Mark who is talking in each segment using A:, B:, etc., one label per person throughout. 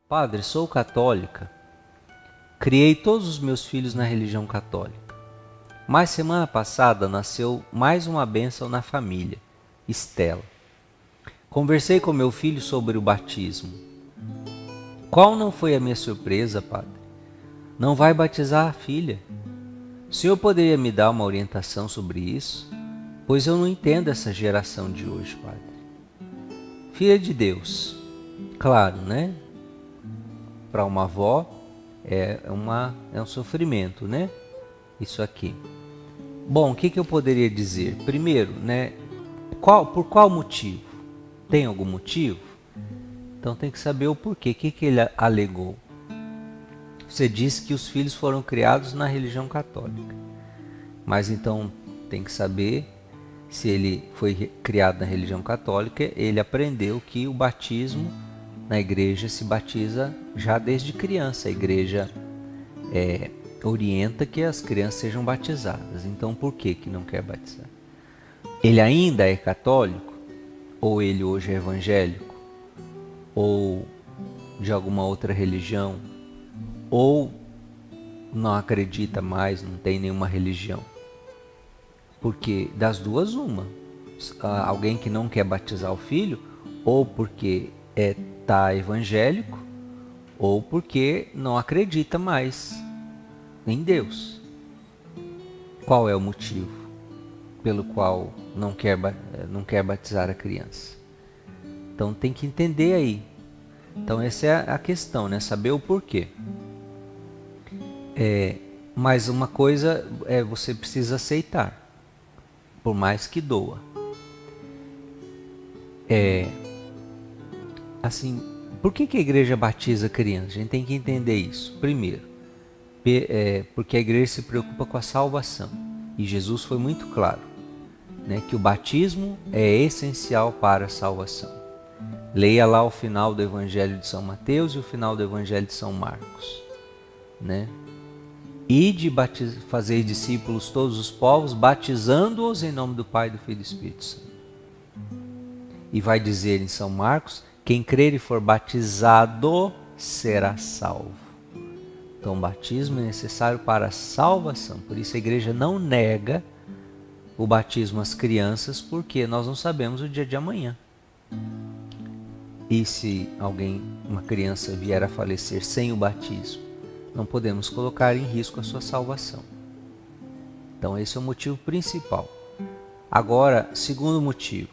A: Padre, sou católica, criei todos os meus filhos na religião católica. Mas semana passada nasceu mais uma bênção na família, Estela. Conversei com meu filho sobre o batismo. Qual não foi a minha surpresa, padre? Não vai batizar a filha? O senhor poderia me dar uma orientação sobre isso? Pois eu não entendo essa geração de hoje, padre. Filha de Deus, claro, né? Para uma avó é um sofrimento, né? Isso aqui. Bom, o que eu poderia dizer? Primeiro, né? Por qual motivo? Tem algum motivo? Então tem que saber o porquê. O que ele alegou? Você disse que os filhos foram criados na religião católica. Mas então tem que saber se ele foi criado na religião católica, ele aprendeu que o batismo na igreja se batiza já desde criança. A igreja orienta que as crianças sejam batizadas. Então por que não quer batizar? Ele ainda é católico? Ou ele hoje é evangélico? Ou de alguma outra religião? Ou não acredita mais, não tem nenhuma religião? Porque das duas uma, alguém que não quer batizar o filho, ou porque está evangélico, ou porque não acredita mais em Deus. Qual é o motivo pelo qual não quer batizar a criança? Então tem que entender aí. Então essa é a questão, né? Saber o porquê. Mas uma coisa você precisa aceitar, por mais que doa. Assim, por que a igreja batiza a criança? A gente tem que entender isso. Primeiro, porque a igreja se preocupa com a salvação. E Jesus foi muito claro, né, que o batismo é essencial para a salvação. Leia lá o final do Evangelho de São Mateus e o final do Evangelho de São Marcos, né? E de fazer discípulos todos os povos, batizando-os em nome do Pai, do Filho e do Espírito Santo. E vai dizer em São Marcos, quem crer e for batizado será salvo. Então o batismo é necessário para a salvação. Por isso a igreja não nega o batismo às crianças, porque nós não sabemos o dia de amanhã. E se uma criança vier a falecer sem o batismo, não podemos colocar em risco a sua salvação. Então esse é o motivo principal. Agora, segundo motivo,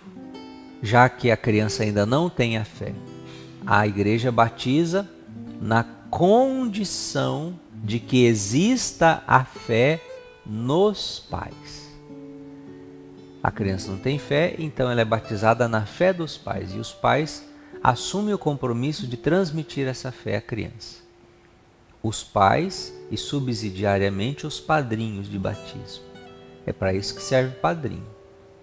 A: já que a criança ainda não tem a fé, a igreja batiza na condição de que exista a fé nos pais. A criança não tem fé, então ela é batizada na fé dos pais. E os pais assumem o compromisso de transmitir essa fé à criança. Os pais e subsidiariamente os padrinhos de batismo. É para isso que serve padrinho.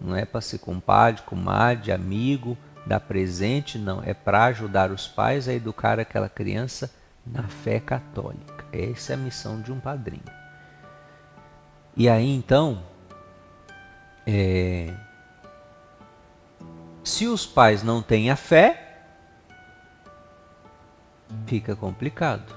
A: Não é para ser compadre, comadre, amigo, dar presente, não. É para ajudar os pais a educar aquela criança na fé católica. Essa é a missão de um padrinho. E aí então, se os pais não têm a fé, fica complicado.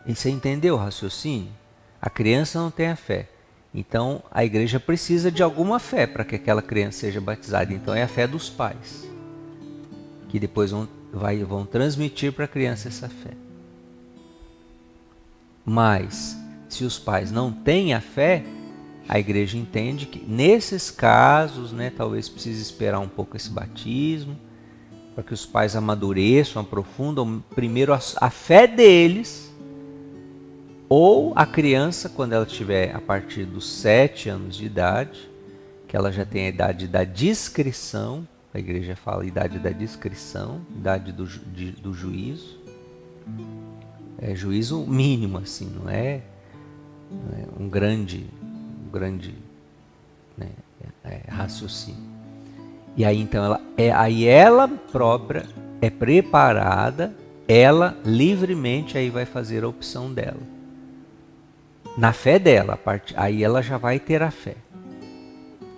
A: E você entendeu o raciocínio? A criança não tem a fé. Então a igreja precisa de alguma fé para que aquela criança seja batizada. Então é a fé dos pais, que depois vão transmitir para a criança essa fé. Mas se os pais não têm a fé, a igreja entende que nesses casos, né, talvez precise esperar um pouco esse batismo, para que os pais amadureçam, aprofundam primeiro a fé deles. Ou a criança, quando ela tiver a partir dos 7 anos de idade, que ela já tem a idade da discrição, a igreja fala idade da discrição, idade do juízo. É juízo mínimo, assim, não é um grande né, raciocínio. E aí então ela própria é preparada, ela livremente aí vai fazer a opção dela. Na fé dela, aí ela já vai ter a fé.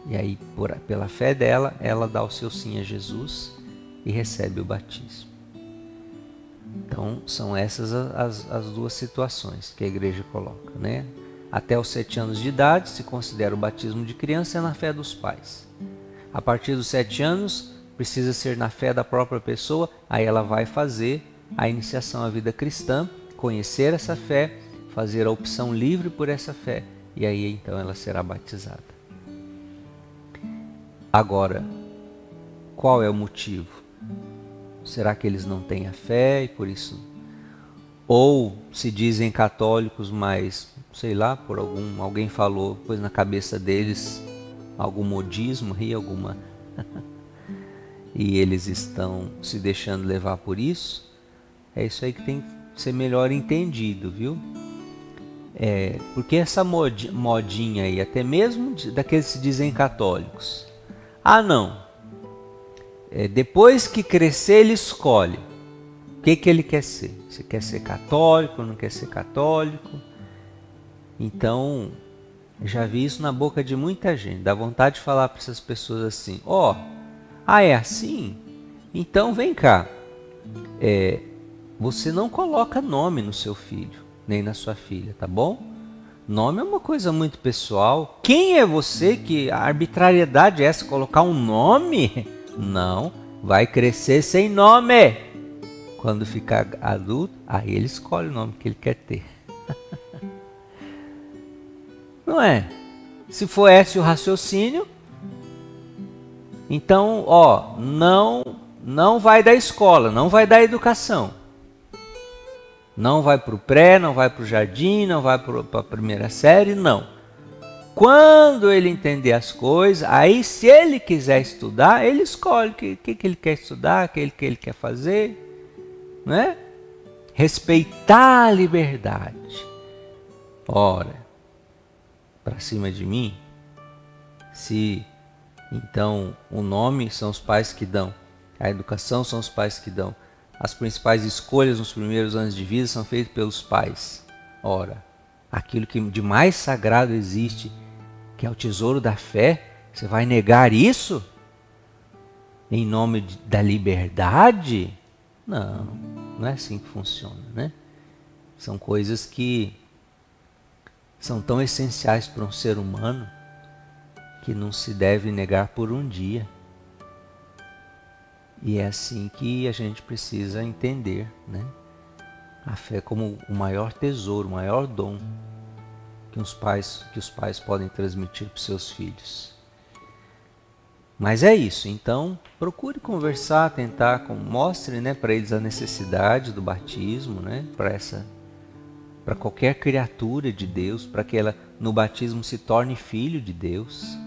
A: E aí, pela fé dela, ela dá o seu sim a Jesus e recebe o batismo. Então, são essas as duas situações que a igreja coloca, né? Até os 7 anos de idade se considera o batismo de criança na fé dos pais. A partir dos 7 anos, precisa ser na fé da própria pessoa, aí ela vai fazer a iniciação à vida cristã, conhecer essa fé, fazer a opção livre por essa fé, e aí então ela será batizada. Agora, qual é o motivo? Será que eles não têm a fé e por isso? Ou se dizem católicos, mas, sei lá, por alguém falou, pôs na cabeça deles algum modismo, alguma... e eles estão se deixando levar por isso? É isso aí que tem que ser melhor entendido, viu? Porque essa modinha aí, até mesmo daqueles que se dizem católicos. Ah, não. Depois que crescer, ele escolhe. O que ele quer ser? Se quer ser católico, não quer ser católico? Então, já vi isso na boca de muita gente. Dá vontade de falar para essas pessoas assim: é assim? Então vem cá. Você não coloca nome no seu filho, nem na sua filha, tá bom? Nome é uma coisa muito pessoal. Quem é você que a arbitrariedade é essa? Colocar um nome? Não, vai crescer sem nome. Quando ficar adulto, aí ele escolhe o nome que ele quer ter. Não é? Se for esse o raciocínio, então, não vai da escola, não vai da educação. Não vai para o pré, não vai para o jardim, não vai para a primeira série, não. Quando ele entender as coisas, aí se ele quiser estudar, ele escolhe o que ele quer estudar, o que ele quer fazer, né? Respeitar a liberdade. Ora, para cima de mim, se então o nome são os pais que dão, a educação são os pais que dão, as principais escolhas nos primeiros anos de vida são feitas pelos pais. Ora, aquilo que de mais sagrado existe, que é o tesouro da fé, você vai negar isso? Em nome da liberdade? Não, não é assim que funciona, né? São coisas que são tão essenciais para um ser humano que não se deve negar por um dia. E é assim que a gente precisa entender, né? A fé como o maior tesouro, o maior dom que os pais podem transmitir para os seus filhos. Mas é isso, então procure conversar, tentar, mostre, né, para eles a necessidade do batismo, né, para qualquer criatura de Deus, para que ela no batismo se torne filho de Deus,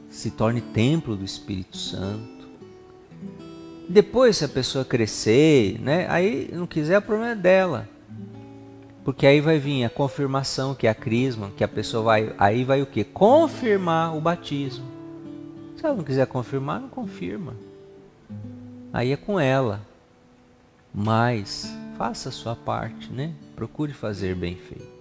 A: se torne templo do Espírito Santo. Depois, se a pessoa crescer, né, aí não quiser, o problema é dela. Porque aí vai vir a confirmação, que é a crisma, que a pessoa vai o quê? Confirmar o batismo. Se ela não quiser confirmar, não confirma. Aí é com ela. Mas faça a sua parte, né? Procure fazer bem feito.